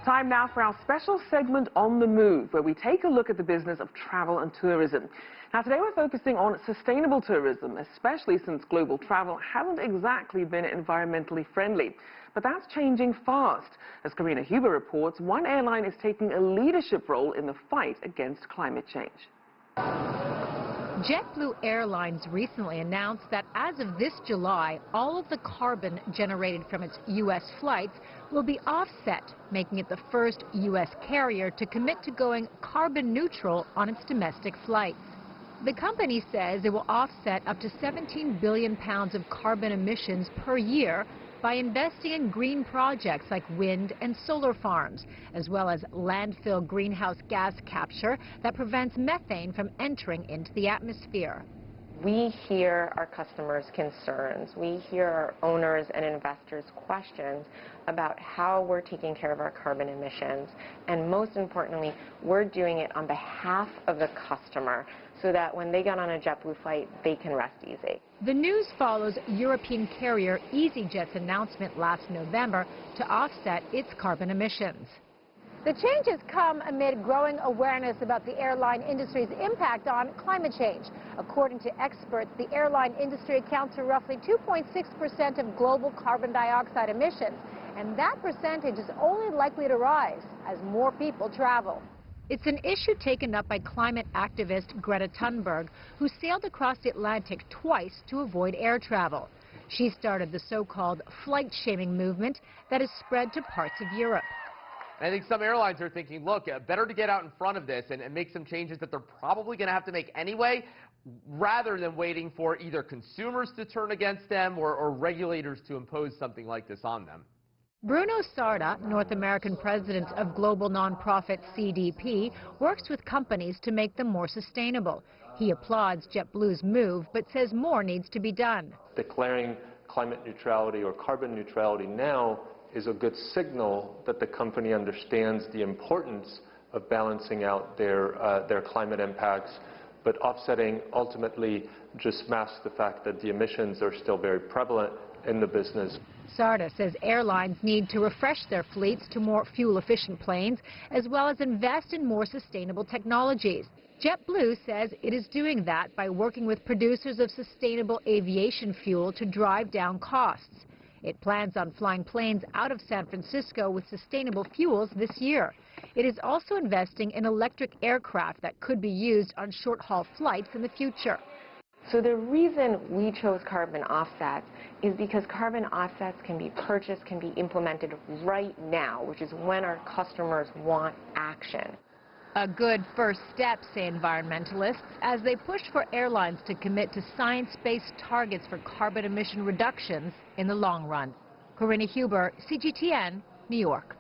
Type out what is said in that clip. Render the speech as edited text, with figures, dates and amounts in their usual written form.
Time now for our special segment On the Move, where we take a look at the business of travel and tourism. Now, today we're focusing on sustainable tourism, especially since global travel hasn't exactly been environmentally friendly. But that's changing fast. As Karina Huber reports, one airline is taking a leadership role in the fight against climate change. JetBlue Airlines recently announced that as of this July, all of the carbon generated from its U.S. flights will be offset, making it the first U.S. carrier to commit to going carbon neutral on its domestic flights. The company says it will offset up to 17 billion pounds of carbon emissions per year by investing in green projects like wind and solar farms, as well as landfill greenhouse gas capture that prevents methane from entering into the atmosphere. We hear our customers' concerns. We hear our owners' and investors' questions about how we're taking care of our carbon emissions. And most importantly, we're doing it on behalf of the customer so that when they get on a JetBlue flight, they can rest easy. The news follows European carrier EasyJet's announcement last November to offset its carbon emissions. The changes come amid growing awareness about the airline industry's impact on climate change. According to experts, the airline industry accounts for roughly 2.6% of global carbon dioxide emissions, and that percentage is only likely to rise as more people travel. It's an issue taken up by climate activist Greta Thunberg, who sailed across the Atlantic twice to avoid air travel. She started the so-called flight-shaming movement that has spread to parts of Europe. I think some airlines are thinking, look, better to get out in front of this and make some changes that they're probably going to have to make anyway, rather than waiting for either consumers to turn against them or regulators to impose something like this on them. Bruno Sarda, North American president of global nonprofit CDP, works with companies to make them more sustainable. He applauds JetBlue's move, but says more needs to be done. Declaring climate neutrality or carbon neutrality now is a good signal that the company understands the importance of balancing out their climate impacts, but offsetting ultimately just masks the fact that the emissions are still very prevalent in the business. Sarda says airlines need to refresh their fleets to more fuel-efficient planes, as well as invest in more sustainable technologies. JetBlue says it is doing that by working with producers of sustainable aviation fuel to drive down costs. It plans on flying planes out of San Francisco with sustainable fuels this year. It is also investing in electric aircraft that could be used on short-haul flights in the future. So the reason we chose carbon offsets is because carbon offsets can be purchased, can be implemented right now, which is when our customers want action. A good first step, say environmentalists, as they push for airlines to commit to science-based targets for carbon emission reductions in the long run. Karina Huber, CGTN, New York.